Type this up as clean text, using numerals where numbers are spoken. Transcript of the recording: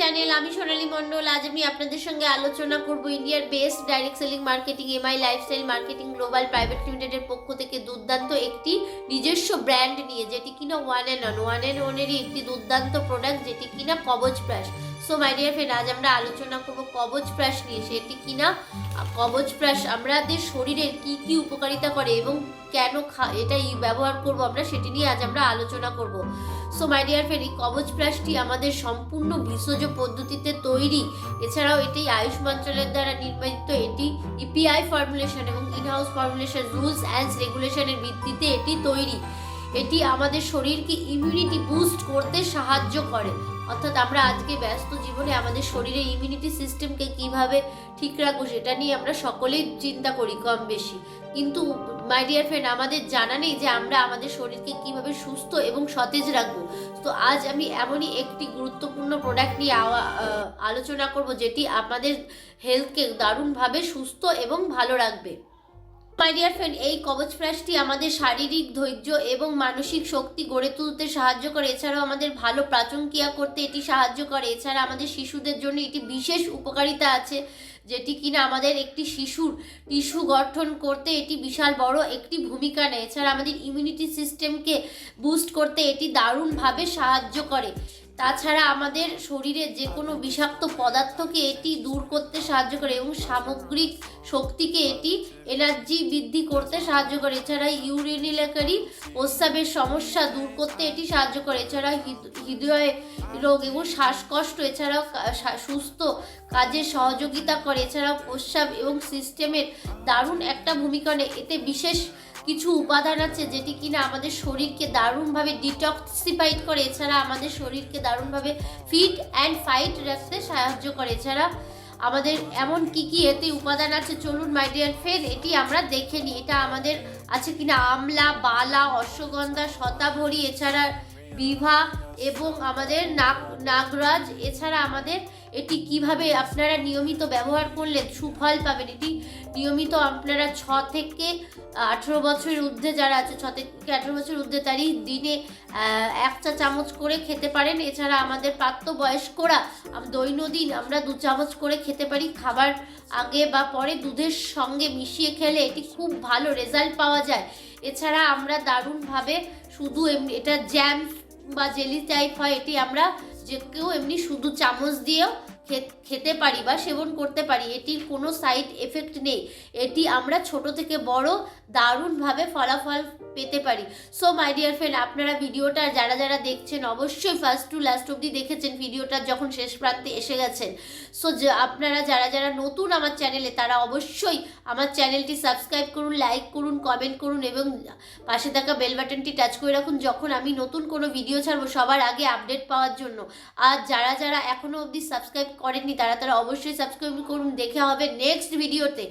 Channel. আমি সোনালী মণ্ডল। আজ আমি আপনাদের সঙ্গে আলোচনা করব ইন্ডিয়ার best direct selling marketing MI lifestyle marketing global private লিমিটেডের পক্ষ থেকে দুর্দান্ত একটি নিজস্ব ব্র্যান্ড নিয়ে, যেটি কিনা ওয়ান অ্যান্ড ওনেরই একটি দুর্দান্ত প্রোডাক্ট, যেটি কিনা কবচ প্রাশ। সো মাই ডিয়ার ফ্রেন্ড, আজ আমরা আলোচনা করব কবচ প্রাশ নিয়ে। সেটি কিনা কবচ প্রাশ আমাদের শরীরের কি কি উপকারিতা করে এবং কেন এটা ব্যবহার করব আমরা, সেটি নিয়ে আজ আমরা আলোচনা করব। সো মাই ডিয়ার ফ্রেন্ড, এই কবচ প্লাসটি আমাদের সম্পূর্ণ ভেষজ পদ্ধতিতে তৈরি। এছাড়াও এটি আয়ুষ মন্ত্রণালয়ের দ্বারা নির্মিত। এটি ইপিআই ফর্মুলেশন এবং ইনহাউস ফর্মুলেশন রুলস অ্যান্ড রেগুলেশনের ভিত্তিতে এটি তৈরি। এটি আমাদের শরীরকে ইমিউনিটি বুস্ট করতে সাহায্য করে। অর্থাৎ আমরা আজকে ব্যস্ত জীবনে আমাদের শরীরের ইমিউনিটি সিস্টেমকে কিভাবে ঠিক রাখবো সেটা নিয়ে আমরা সকলেই চিন্তা করি কম বেশি, কিন্তু মাই ডিয়ার ফ্রেন্ড, আমাদের জানা নেই যে আমরা আমাদের শরীরকে কিভাবে সুস্থ এবং সতেজ রাখবো। তো আজ আমি এমনই একটি গুরুত্বপূর্ণ প্রোডাক্ট নিয়ে আলোচনা করব, যেটি আমাদের হেলথকে দারুণভাবে সুস্থ এবং ভালো রাখবে। মাই ডিয়ার ফ্রেন্ড, এই কবচ প্লাসটি আমাদের শারীরিক ধৈর্য এবং মানসিক শক্তি গড়ে তুলতে সাহায্য করে। এছাড়াও আমাদের ভালো পাচন ক্রিয়া করতে এটি সাহায্য করে। এছাড়া আমাদের শিশুদের জন্য এটি বিশেষ উপকারিতা আছে, যেটি কিনা আমাদের একটি শিশুর টিস্যু গঠন করতে এটি বিশাল বড় একটি ভূমিকা নেয়। এছাড়া আমাদের ইমিউনিটি সিস্টেমকে বুস্ট করতে এটি দারুণভাবে সাহায্য করে। তাছাড়া আমাদের শরীরে যে কোনো বিষাক্ত পদার্থকে এটি দূর করতে সাহায্য করে এবং সামগ্রিক শক্তিকে এটি এনার্জি বৃদ্ধি করতে সাহায্য করে। এছাড়া ইউরিনারি প্রস্রাবের সমস্যা দূর করতে এটি সাহায্য করে। এছাড়া হৃদয় রোগ এবং শ্বাসকষ্ট এছাড়াও সুস্থ কাজে সহযোগিতা করে। এছাড়াও প্রস্রাব এবং সিস্টেমের দারুণ একটা ভূমিকা নেয়। এতে বিশেষ কিছু উপাদান আছে যেটি কিনা আমাদের শরীরকে দারুণভাবে ডিটক্সিফাইড করে। এছাড়া আমাদের শরীরকে দারুণভাবে ফিট অ্যান্ড ফাইট রাখতে সাহায্য করে। এছাড়া আমাদের এমন কি কি এতে উপাদান আছে, চলুন মাই ডিয়ার ফ্রেন্ড এটি আমরা দেখে নিই। এটা আমাদের আছে কিনা আমলা, বালা, অশ্বগন্ধা, শতাবরী, এছাড়া বিভা এবং আমাদের নাগরাজ। এছাড়া আমাদের এটি কিভাবে আপনারা নিয়মিত ব্যবহার করলে সুফল পাবেন। এটি নিয়মিত আপনারা 6 থেকে 18 বছরের ঊর্ধ্বে যারা আছে, 6 থেকে 18 বছরের ঊর্ধ্বে তারই দিনে 1 চা চামচ করে খেতে পারেন। এছাড়া আমাদের প্রাপ্তবয়স্করা দৈনন্দিন আমরা 2 চামচ করে খেতে পারি। খাবার আগে বা পরে দুধের সঙ্গে মিশিয়ে খেলে এটি খুব ভালো রেজাল্ট পাওয়া যায়। এছাড়া আমরা দারুণভাবে শুধু এমনি এটা জ্যাম বা জেলি টাইপ হয়, এটি আমরা যে কেউ এমনি শুধু চামচ দিয়েও খেতে পারি বা সেবন করতে পারি। এটির কোনো সাইড এফেক্ট নেই। এটি আমরা ছোট থেকে বড় দারুণভাবে ফলাফল পেতে পারি। সো মাই ডিয়ার ফ্রেন্ড, আপনারা ভিডিওটা যারা যারা দেখছেন অবশ্যই ফার্স্ট টু লাস্ট অবধি দেখেছেন, ভিডিওটা যখন শেষ প্রান্তে এসে গেছেন। সো আপনারা যারা যারা নতুন আমার চ্যানেলে, তারা অবশ্যই আমার চ্যানেলটি সাবস্ক্রাইব করুন, লাইক করুন, কমেন্ট করুন এবং পাশে থাকা বেল বাটনটি টাচ করে রাখুন, যখন আমি নতুন কোনো ভিডিও ছাড়বো সবার আগে আপডেট পাওয়ার জন্য। আর যারা যারা এখনও অবধি সাবস্ক্রাইব করেননি তারা অবশ্যই সাবস্ক্রাইব করুন। দেখা হবে নেক্সট ভিডিওতে।